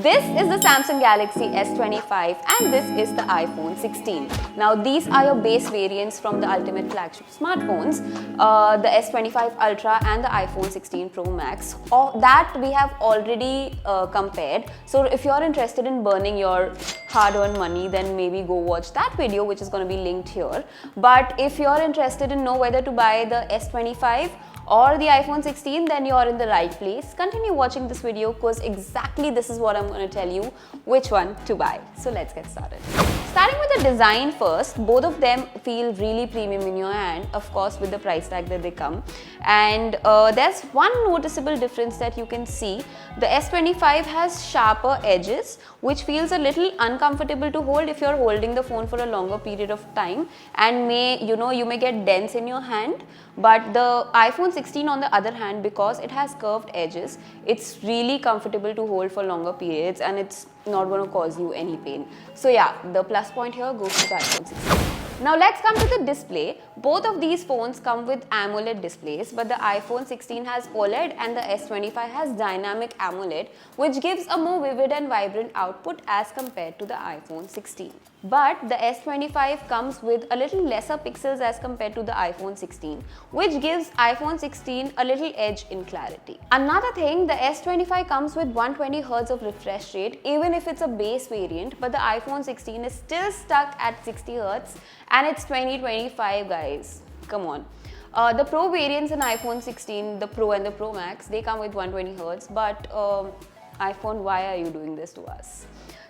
This is the Samsung Galaxy S25 and this is the iPhone 16. Now these are your base variants from the ultimate flagship smartphones, the S25 Ultra and the iPhone 16 Pro Max. That we have already compared. So if you're interested in burning your hard-earned money, then maybe go watch that video, which is going to be linked here. But if you're interested in know whether to buy the S25 or the iPhone 16, then you're in the right place. Continue watching this video because exactly this is what I'm going to tell you which one to buy. So let's get started. Starting with the design first, both of them feel really premium in your hand, of course with the price tag that they come. And there's one noticeable difference that you can see. The S25 has sharper edges, which feels a little uncomfortable to hold if you're holding the phone for a longer period of time, and you may get dense in your hand. But the iPhone 16 on the other hand, because it has curved edges, it's really comfortable to hold for longer periods and it's not going to cause you any pain. So yeah, the plus point here goes to the iPhone 16. Now let's come to the display. Both of these phones come with AMOLED displays, but the iPhone 16 has OLED and the S25 has Dynamic AMOLED, which gives a more vivid and vibrant output as compared to the iPhone 16. But the S25 comes with a little lesser pixels as compared to the iPhone 16, which gives iPhone 16 a little edge in clarity. Another thing, the S25 comes with 120Hz of refresh rate, even if it's a base variant, but the iPhone 16 is still stuck at 60Hz and it's 2025, guys. Come on. The Pro variants in iPhone 16, the Pro and the Pro Max, they come with 120Hz, but iPhone, why are you doing this to us?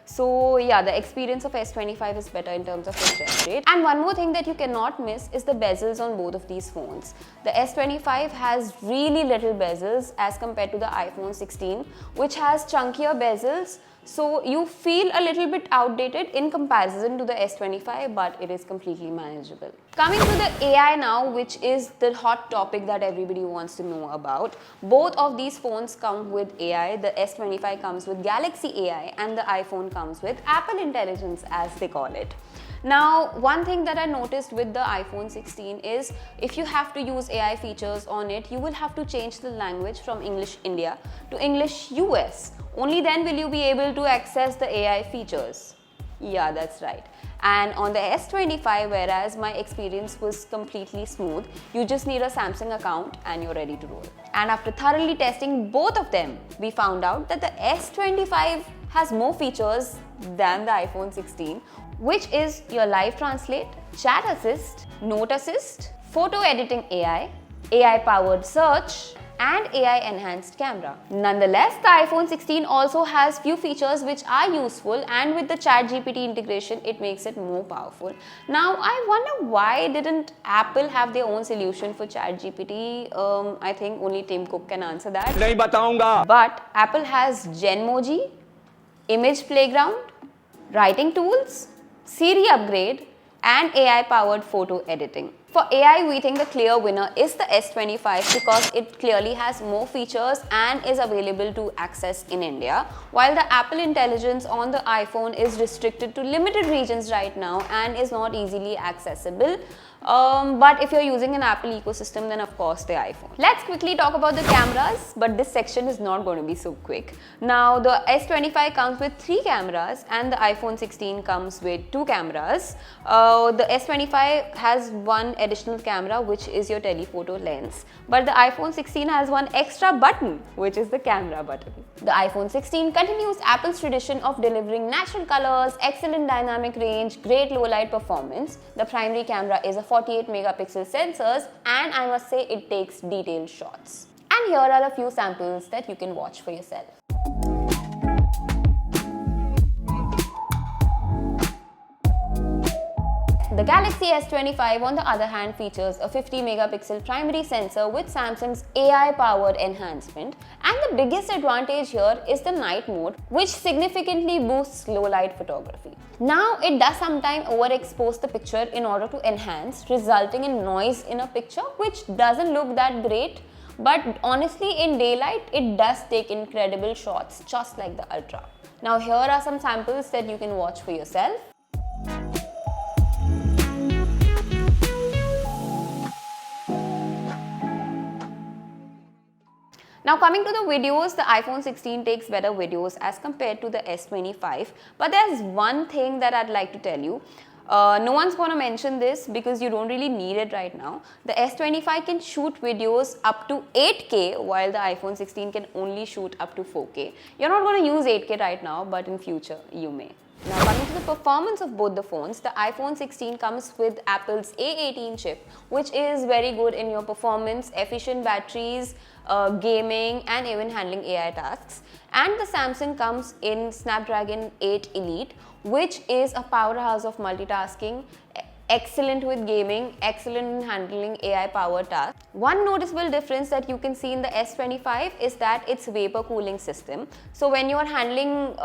So yeah, the experience of S25 is better in terms of refresh rate. And one more thing that you cannot miss is the bezels on both of these phones. The S25 has really little bezels as compared to the iPhone 16, which has chunkier bezels. So you feel a little bit outdated in comparison to the S25, but it is completely manageable. Coming to the AI now, which is the hot topic that everybody wants to know about. Both of these phones come with AI. The S25 comes with Galaxy AI and the iPhone comes with Apple Intelligence, as they call it. Now, one thing that I noticed with the iPhone 16 is if you have to use AI features on it, you will have to change the language from English India to English US. Only then will you be able to access the AI features. Yeah, that's right. And on the S25, whereas my experience was completely smooth, you just need a Samsung account and you're ready to roll. And after thoroughly testing both of them, we found out that the S25 has more features than the iPhone 16, which is your live translate, chat assist, note assist, photo editing AI, AI powered search, and AI enhanced camera. Nonetheless, the iPhone 16 also has few features which are useful, and with the ChatGPT integration, it makes it more powerful. Now, I wonder why didn't Apple have their own solution for ChatGPT? I think only Tim Cook can answer that. नहीं बताऊंगा. But Apple has Genmoji, Image Playground, writing tools, Siri upgrade, and AI powered photo editing. For AI, we think the clear winner is the S25 because it clearly has more features and is available to access in India, while the Apple Intelligence on the iPhone is restricted to limited regions right now and is not easily accessible. But if you're using an Apple ecosystem, then of course the iPhone. Let's quickly talk about the cameras, but this section is not going to be so quick. Now, the S25 comes with 3 cameras and the iPhone 16 comes with 2 cameras. The S25 has one additional camera, which is your telephoto lens, but the iPhone 16 has one extra button, which is the camera button. The iPhone 16 continues Apple's tradition of delivering natural colors, excellent dynamic range, great low light performance. The primary camera is a 48 megapixel sensors, and I must say it takes detailed shots. And here are a few samples that you can watch for yourself. The Galaxy S25 on the other hand features a 50 megapixel primary sensor with Samsung's AI powered enhancement, and the biggest advantage here is the night mode, which significantly boosts low light photography. Now, it does sometimes overexpose the picture in order to enhance, resulting in noise in a picture which doesn't look that great, but honestly in daylight it does take incredible shots just like the Ultra. Now, here are some samples that you can watch for yourself. Now coming to the videos, the iPhone 16 takes better videos as compared to the S25. But there's one thing that I'd like to tell you. No one's going to mention this because you don't really need it right now. The S25 can shoot videos up to 8K while the iPhone 16 can only shoot up to 4K. You're not going to use 8K right now, but in future you may. Now coming to the performance of both the phones, the iPhone 16 comes with Apple's A18 chip, which is very good in your performance, efficient batteries, gaming and even handling AI tasks. And the Samsung comes in Snapdragon 8 Elite, which is a powerhouse of multitasking, excellent with gaming, excellent in handling AI powered tasks. One noticeable difference that you can see in the S25 is that it's vapor cooling system. So when you're handling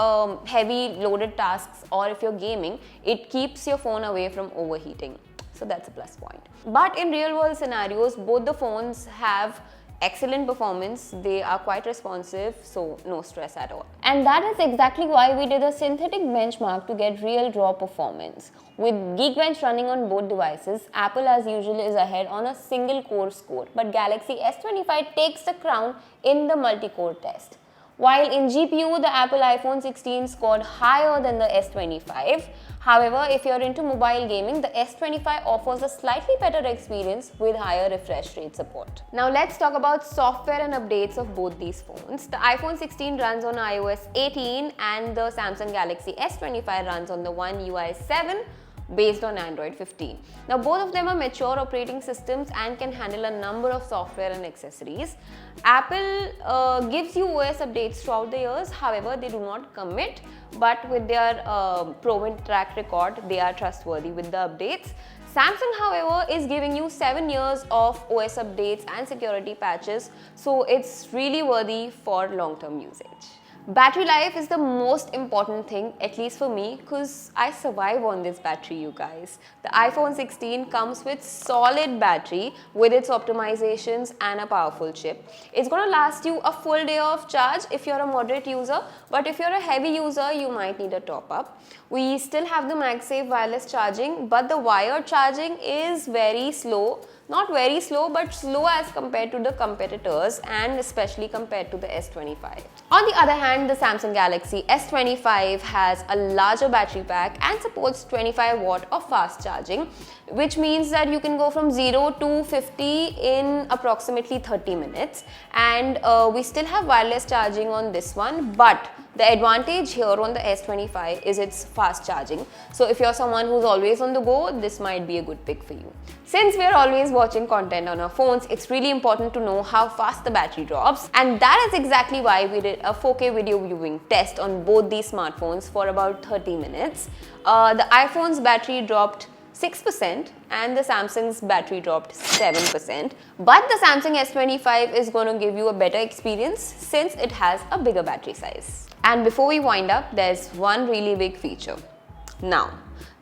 heavy loaded tasks or if you're gaming, it keeps your phone away from overheating. So that's a plus point. But in real world scenarios, both the phones have excellent performance, they are quite responsive, so no stress at all. And that is exactly why we did a synthetic benchmark to get real raw performance. With Geekbench running on both devices, Apple as usual is ahead on a single core score, but Galaxy S25 takes the crown in the multi-core test. While in GPU, the Apple iPhone 16 scored higher than the S25. However, if you're into mobile gaming, the S25 offers a slightly better experience with higher refresh rate support. Now let's talk about software and updates of both these phones. The iPhone 16 runs on iOS 18 and the Samsung Galaxy S25 runs on the One UI 7 based on Android 15. Now both of them are mature operating systems and can handle a number of software and accessories. Apple gives you OS updates throughout the years, however they do not commit, but with their proven track record, they are trustworthy with the updates. Samsung, however, is giving you 7 years of OS updates and security patches, so it's really worthy for long-term usage. Battery life is the most important thing, at least for me, because I survive on this battery, you guys. The iPhone 16 comes with solid battery with its optimizations and a powerful chip. It's going to last you a full day of charge if you're a moderate user, but if you're a heavy user, you might need a top up. We still have the MagSafe wireless charging, but the wired charging is very slow. Not very slow, but slow as compared to the competitors and especially compared to the S25. On the other hand, the Samsung Galaxy S25 has a larger battery pack and supports 25 watt of fast charging, which means that you can go from 0 to 50 in approximately 30 minutes. And we still have wireless charging on this one, but the advantage here on the S25 is its fast charging. So if you're someone who's always on the go, this might be a good pick for you. Since we're always watching content on our phones, it's really important to know how fast the battery drops. And that is exactly why we did a 4K video viewing test on both these smartphones for about 30 minutes. The iPhone's battery dropped 6% and the Samsung's battery dropped 7%. But the Samsung S25 is going to give you a better experience since it has a bigger battery size. And before we wind up, there's one really big feature. Now,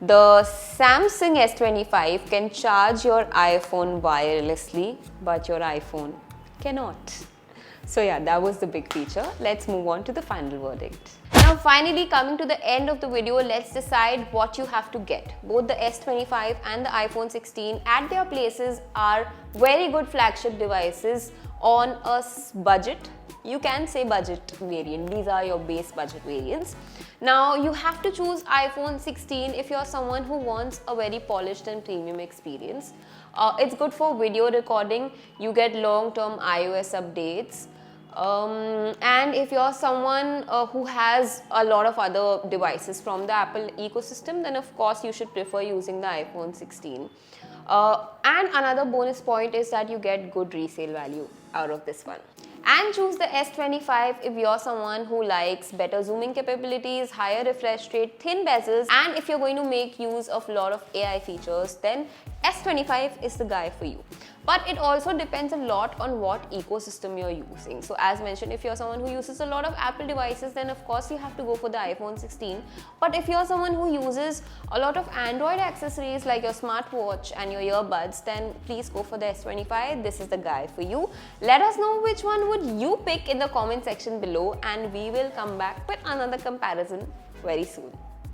the Samsung S25 can charge your iPhone wirelessly, but your iPhone cannot. So yeah, that was the big feature. Let's move on to the final verdict. Now finally, coming to the end of the video, let's decide what you have to get. Both the S25 and the iPhone 16 at their places are very good flagship devices on a budget. You can say budget variant. These are your base budget variants. Now you have to choose iPhone 16 if you're someone who wants a very polished and premium experience. It's good for video recording. You get long-term iOS updates. And if you're someone who has a lot of other devices from the Apple ecosystem, then of course you should prefer using the iPhone 16. And another bonus point is that you get good resale value out of this one. And choose the S25 if you're someone who likes better zooming capabilities, higher refresh rate, thin bezels, and if you're going to make use of a lot of AI features, then S25 is the guy for you. But it also depends a lot on what ecosystem you're using. So as mentioned, if you're someone who uses a lot of Apple devices, then of course you have to go for the iPhone 16. But if you're someone who uses a lot of Android accessories like your smartwatch and your earbuds, then please go for the S25. This is the guy for you. Let us know which one would you pick in the comment section below, and we will come back with another comparison very soon.